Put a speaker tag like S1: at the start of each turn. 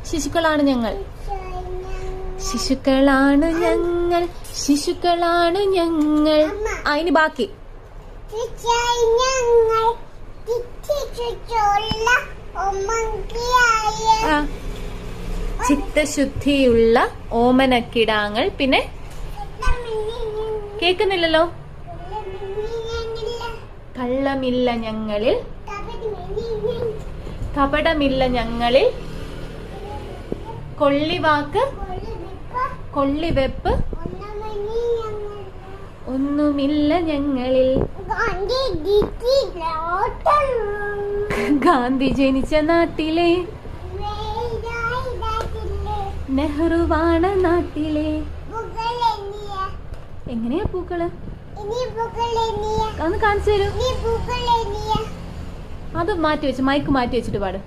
S1: ശിശുക്കളാണ് ഞങ്ങൾ, ശിശുക്കളാണ് ഞങ്ങൾ, ശിശുക്കളാണ് ഞങ്ങൾ. ഇനി ബാക്കി. ചിത്തശുദ്ധിയുള്ള ഓമനക്കിടാങ്ങൾ. പിന്നെ കേക്കുന്നില്ലല്ലോ. കള്ളമില്ല ഞങ്ങളിൽ, കപടമില്ല ഞങ്ങളിൽ, കൊള്ളിവാക്ക് കൊള്ളിവെപ്പ് ഒന്നുമില്ല ഞങ്ങളിൽ. ഗാന്ധി ജനിച്ച നാട്ടിലെ, നെഹ്റുവാണ് നാട്ടിലെ. എങ്ങനെയാ പൂക്കള്? ഒന്ന് കാണിച്ചു തരൂ. അത് മാറ്റി വെച്ച്, മൈക്ക് മാറ്റി വെച്ചിട്ട് പാട്.